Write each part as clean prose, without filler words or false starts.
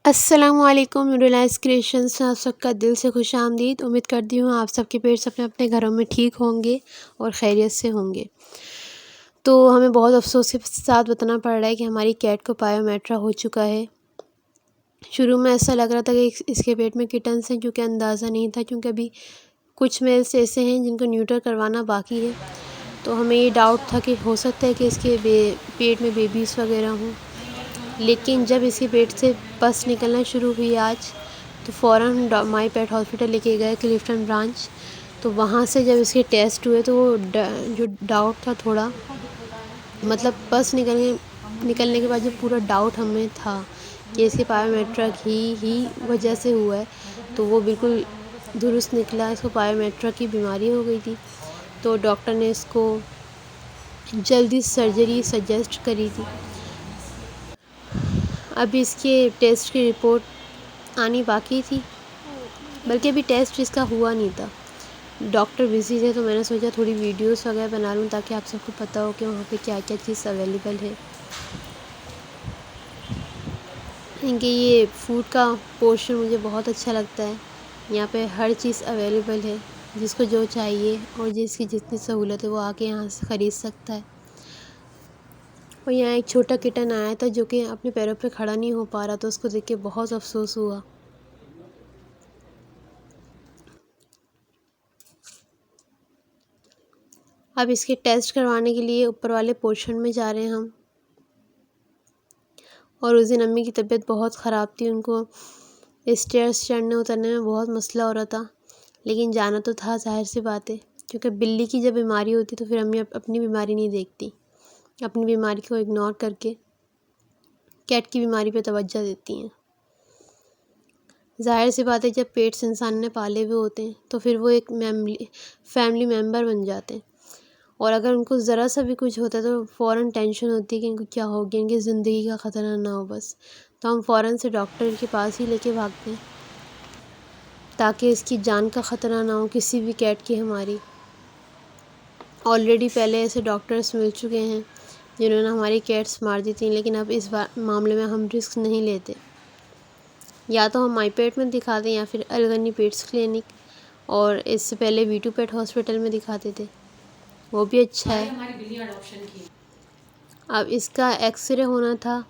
अस्सलामुअलैकुम रिलायंस क्रिएशंस में आप सबका दिल से खुश आमदीद। उम्मीद करती हूँ आप सबके पेट्स अपने अपने घरों में ठीक होंगे और खैरियत से होंगे। तो हमें बहुत अफसोस के साथ बताना पड़ रहा है कि हमारी कैट को पायोमेट्रा हो चुका है। शुरू में ऐसा लग रहा था कि इसके पेट में किटन्स हैं, क्योंकि अंदाज़ा नहीं था, क्योंकि अभी कुछ मेल्स ऐसे हैं जिनको न्यूटर करवाना बाकी है। तो हमें ये डाउट था कि हो सकता है कि इसके पेट में बेबीज़ वगैरह हों। लेकिन जब इसके पेट से पस निकलना शुरू हुई आज, तो फ़ौरन माई पेट हॉस्पिटल लेके गए क्लिफ्टन ब्रांच। तो वहाँ से जब इसके टेस्ट हुए तो वो जो डाउट था थोड़ा, मतलब पस निकलने के बाद जो पूरा डाउट हमें था कि इसके पायोमेट्रा ही वजह से हुआ है, तो वो बिल्कुल दुरुस्त निकला। इसको पायोमेट्रा की बीमारी हो गई थी, तो डॉक्टर ने इसको जल्दी सर्जरी सजेस्ट करी थी। अभी इसके टेस्ट की रिपोर्ट आनी बाकी थी, बल्कि अभी टेस्ट इसका हुआ नहीं था। डॉक्टर बिजी थे, तो मैंने सोचा थोड़ी वीडियोस वगैरह बना लूँ ताकि आप सबको पता हो कि वहाँ पे क्या क्या चीज़ अवेलेबल है। इनके ये फूड का पोर्शन मुझे बहुत अच्छा लगता है। यहाँ पे हर चीज़ अवेलेबल है, जिसको जो चाहिए और जिसकी जितनी सहूलत है वो आके यहाँ से ख़रीद सकता है। और यहाँ एक छोटा किटन आया था जो कि अपने पैरों पे खड़ा नहीं हो पा रहा था, उसको देख के बहुत अफसोस हुआ। अब इसके टेस्ट करवाने के लिए ऊपर वाले पोर्शन में जा रहे हैं हम। और उस दिन अम्मी की तबीयत बहुत ख़राब थी, उनको स्टेयर्स चढ़ने उतरने में बहुत मसला हो रहा था, लेकिन जाना तो था, ज़ाहिर सी बात है, क्योंकि बिल्ली की जब बीमारी होती तो फिर अम्मी अपनी बीमारी नहीं देखती, अपनी बीमारी को इग्नोर करके कैट की बीमारी पे तवज्जो देती हैं। ज़ाहिर सी बात है, जब पेट्स इंसान ने पाले हुए होते हैं तो फिर वो एक फैमिली मेम्बर बन जाते हैं, और अगर उनको ज़रा सा भी कुछ होता है तो फ़ौरन टेंशन होती है कि इनको क्या हो गया, इनकी ज़िंदगी का ख़तरा ना हो बस। तो हम फ़ौरन से डॉक्टर के पास ही लेके भागते हैं ताकि इसकी जान का ख़तरा ना हो किसी भी कैट की हमारी। ऑलरेडी पहले ऐसे डॉक्टर्स मिल चुके हैं जिन्होंने हमारी कैट्स मार दी थी, लेकिन अब इस मामले में हम रिस्क नहीं लेते। या तो हम माई पेट में दिखाते या फिर अलगनी पेट्स क्लिनिक, और इससे पहले वी2 पेट हॉस्पिटल में दिखाते थे, वो भी अच्छा है। अब इसका एक्सरे होना था,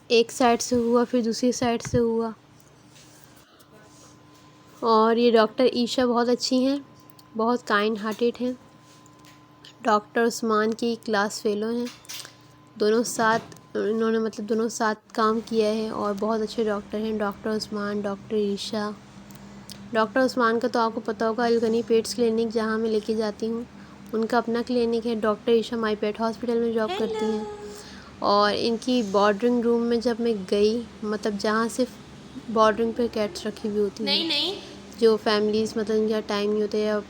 एक साइड से हुआ फिर दूसरी साइड से हुआ। और ये डॉक्टर ईशा बहुत अच्छी हैं, बहुत काइंड हार्टेड हैं। डॉक्टर उस्मान की क्लास फेलो हैं, दोनों साथ काम किया है और बहुत अच्छे डॉक्टर हैं। Doctor Usman, doctor Isha. Doctor Usman का तो आपको पता होगा, अलगनी पेट्स क्लिनिक जहाँ मैं लेके जाती हूँ उनका अपना क्लिनिक है। डॉक्टर ईशा माई पेट हॉस्पिटल में जॉब करती हैं। और इनकी बॉर्डरिंग रूम में जब मैं गई, मतलब जहाँ सिर्फ बॉर्डरिंग पे कैट्स रखी हुई होती हैं, जो फैमिलीज़ मतलब इनका टाइम नहीं होता या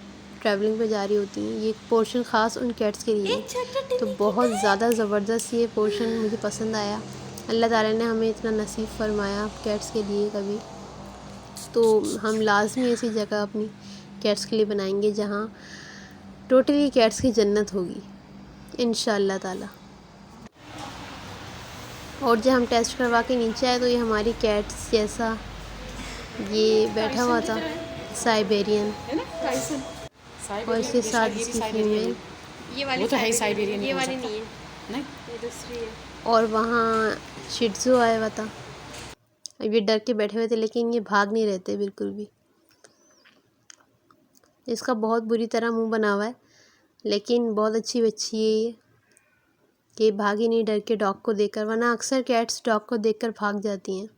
ट्रैवलिंग पे जा रही होती हैं, ये पोर्शन ख़ास उन कैट्स के लिए है। तो बहुत ज़्यादा ज़बरदस्त ये पोर्शन मुझे पसंद आया। अल्लाह ताला ने हमें इतना नसीब फरमाया कैट्स के लिए कभी, तो हम लाजमी ऐसी जगह अपनी कैट्स के लिए बनाएंगे जहाँ टोटली कैट्स की जन्नत होगी इंशाअल्लाह ताला। और जब हम टेस्ट करवा के नीचे आए तो ये हमारी कैट्स जैसा ये बैठा हुआ था, साइबेरियन, और इसके साथ इसकी फीमेल, ये वाली तो है साइबेरियन, ये वाली नहीं है, नहीं, ये दूसरी है। और वहाँ शिट्ज़ू आया हुआ था। अब ये डर के बैठे हुए थे, लेकिन ये भाग नहीं रहते बिल्कुल भी। इसका बहुत बुरी तरह मुंह बना हुआ है, लेकिन बहुत अच्छी बच्ची है ये, कि भागी नहीं डर के डॉग को देखकर, वरना अक्सर कैट्स डॉग को देखकर भाग जाती हैं।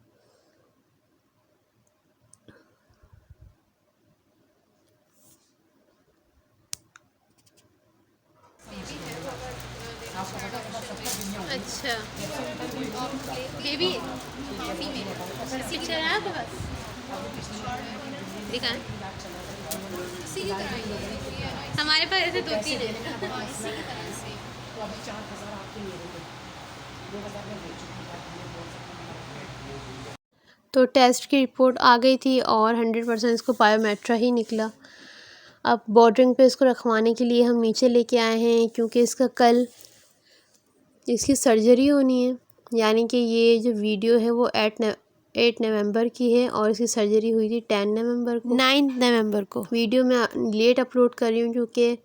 अच्छा बेबी पिक्चर है आपके पास, दिखाएं। हमारे पास ऐसे 2-3 है। तो टेस्ट की रिपोर्ट आ गई थी और 100% इसको बायोमेट्रा ही निकला। अब बॉर्डरिंग पे इसको रखवाने के लिए हम नीचे लेके आए हैं, क्योंकि इसका कल इसकी सर्जरी होनी है। यानी कि ये जो वीडियो है वो 8 नवंबर की है और इसकी सर्जरी हुई थी 10 नवंबर को, 9 नवंबर को। वीडियो मैं लेट अपलोड कर रही हूँ क्योंकि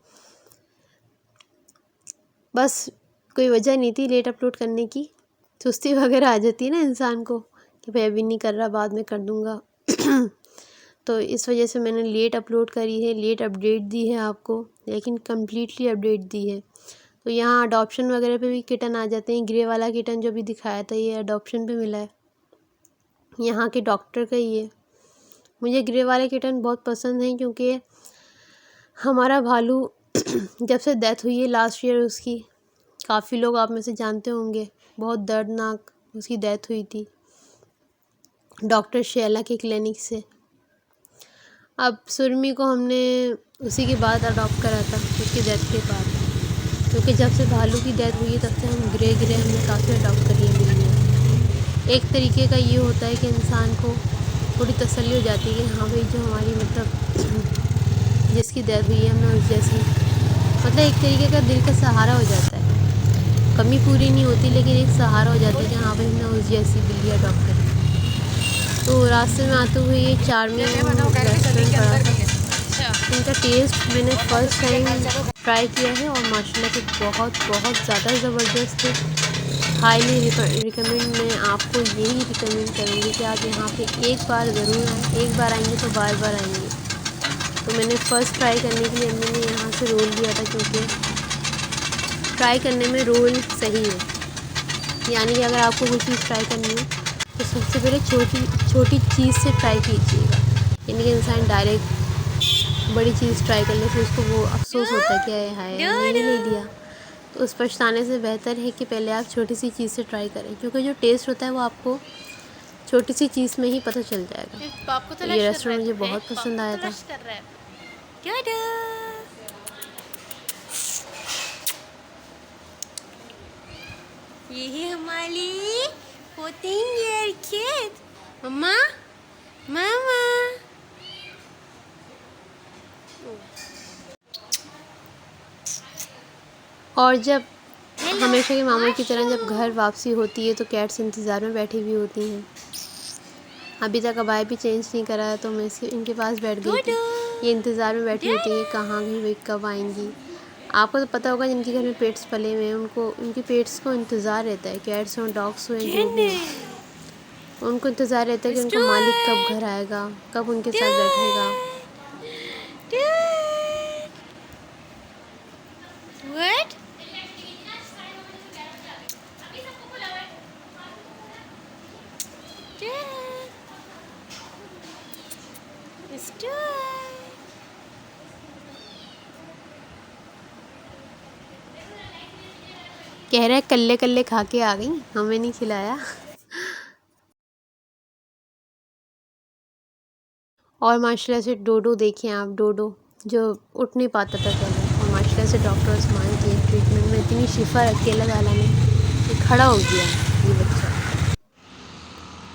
बस कोई वजह नहीं थी लेट अपलोड करने की। सुस्ती वगैरह आ जाती है ना इंसान को कि भाई अभी नहीं कर रहा, बाद में कर दूँगा। तो इस वजह से मैंने लेट अपलोड करी है, लेट अपडेट दी है आपको, लेकिन कम्प्लीटली अपडेट दी है। तो यहाँ अडॉप्शन वगैरह पे भी किटन आ जाते हैं। ग्रे वाला किटन जो भी दिखाया था ये अडॉप्शन पे मिला है, यहाँ के डॉक्टर का ही है। मुझे ग्रे वाले किटन बहुत पसंद हैं क्योंकि हमारा भालू जब से डेथ हुई है लास्ट ईयर उसकी, काफ़ी लोग आप में से जानते होंगे, बहुत दर्दनाक उसकी डेथ हुई थी डॉक्टर शैला के क्लिनिक से। अब सुरमी को हमने उसी के बाद अडॉप्ट करा था, उसकी डेथ के बाद, क्योंकि जब से भालू की डेथ हुई है तब से हम ग्रे हमने काफ़ी अडॉप्ट करी है बिल्लियाँ। एक तरीके का ये होता है कि इंसान को थोड़ी तसल्ली हो जाती है कि हाँ भाई जो हमारी मतलब जिसकी डेथ हुई है हमें उस जैसी, मतलब एक तरीके का दिल का सहारा हो जाता है। कमी पूरी नहीं होती लेकिन एक सहारा हो जाता है कि हाँ भाई हमने उस जैसी बिल्ली अडॉप्ट करी। तो रास्ते में आते हुए ये चार्मिंग रेस्टोरेंट पड़ा था, इनका टेस्ट मैंने फ़र्स्ट टाइम ट्राई किया है और माशाल्लाह से बहुत बहुत ज़्यादा ज़बरदस्त है। हाईली रिकमेंड, मैं आपको यही रिकमेंड करूँगी कि आप यहाँ पे एक बार ज़रूर आएँ। एक बार आएंगे तो बार बार आएंगे। तो मैंने फ़र्स्ट ट्राई करने के लिए मैंने यहाँ से रोल लिया था क्योंकि ट्राई करने में रोल सही है, यानी कि अगर आपको कोई चीज़ ट्राई करनी हो तो सबसे पहले छोटी चीज़ से ट्राई कीजिएगा। यानी कि इंसान डायरेक्ट बड़ी चीज़ ट्राई करने से उसको वो अफसोस होता है कि हाय मैंने ये ले लिया। तो उस पछताने से बेहतर है कि पहले आप छोटी सी चीज़ से ट्राई करें, क्योंकि जो टेस्ट होता है वो आपको छोटी सी चीज़ में ही पता चल जाएगा। तो ये रेस्टोरेंट मुझे बहुत पसंद आया था। यही हमारी 14 year kid, मम्मा मामा। और जब हमेशा के मामूल की तरह जब घर वापसी होती है तो कैट्स इंतज़ार में बैठी हुई होती हैं। अभी तक अबाया भी चेंज नहीं करा है तो मैं इनके पास बैठ गई थी। ये इंतज़ार में बैठी होती है कहाँ गई भाई, कब आएंगी। आपको तो पता होगा जिनके घर में पेट्स पले हुए हैं उनको उनके पेट्स को इंतज़ार रहता है, कैट्स हों डॉग्स हों जो भी हों, उनको इंतज़ार रहता है कि उनका मालिक कब घर आएगा, कब उनके साथ बैठेगा। What? कह रहा है कल्ले कल्ले खा के आ गई, हमें नहीं खिलाया। और माशाल्लाह से डोडो देखिए आप, डोडो जो उठ नहीं पाता था पहले, और माशाल्लाह से डॉक्टर उस्मान की ट्रीटमेंट में इतनी शिफा रखी अल्लाह ताला ने कि खड़ा हो गया ये बच्चा।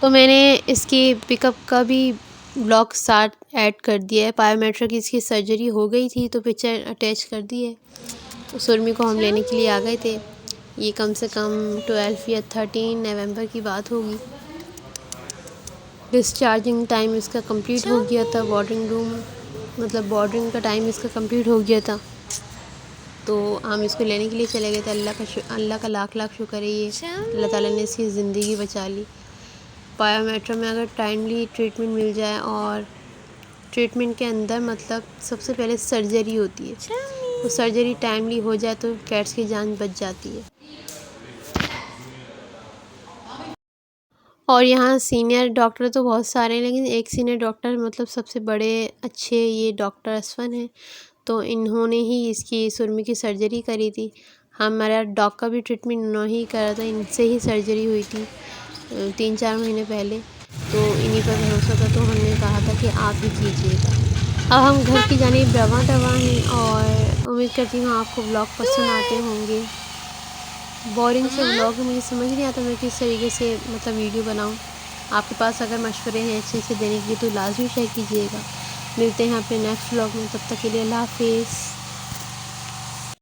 तो मैंने इसकी पिकअप का भी ब्लॉग साथ ऐड कर दिया है। बायोमेट्रिक इसकी सर्जरी हो गई थी तो पिक्चर अटैच कर दी है। तो सुरमी को हम लेने के लिए आ गए थे। ये कम से कम 12 या 13 नवंबर की बात होगी। डिस्चार्जिंग टाइम इसका कंप्लीट हो गया था, बॉर्डरिंग रूम मतलब बॉर्डरिंग का टाइम इसका कंप्लीट हो गया था। तो हम इसको लेने के लिए चले गए थे। अल्लाह का लाख लाख शुक्र है, ये अल्लाह ताला ने इसकी ज़िंदगी बचा ली। बायोमेट्रिक में अगर टाइमली ट्रीटमेंट मिल जाए और ट्रीटमेंट के अंदर मतलब सबसे पहले सर्जरी होती है, तो सर्जरी टाइमली हो जाए तो कैट्स की जान बच जाती है। और यहाँ सीनियर डॉक्टर तो बहुत सारे हैं लेकिन एक सीनियर डॉक्टर मतलब सबसे बड़े अच्छे ये डॉक्टर असफन हैं। तो इन्होंने ही इसकी सुरमी की सर्जरी करी थी। हमारा डॉग का भी ट्रीटमेंट इन्होंने ही करा था, इनसे ही सर्जरी हुई थी 3-4 महीने पहले। तो इन्हीं पर भरोसा था तो हमने कहा था कि आप ही कीजिएगा। अब हम घर की जानिब रवां हैं और उम्मीद करती हूँ आपको ब्लॉग पसंद आते होंगे। बोरिंग से ब्लॉग मुझे समझ नहीं आता मैं किस तरीके से मतलब वीडियो बनाऊं। आपके पास अगर मशवरे हैं अच्छे से देने के लिए तो लाजमी शेयर कीजिएगा। मिलते हैं अपने नेक्स्ट ब्लॉग में, तब तक के लिए अल्लाह हाफिज़।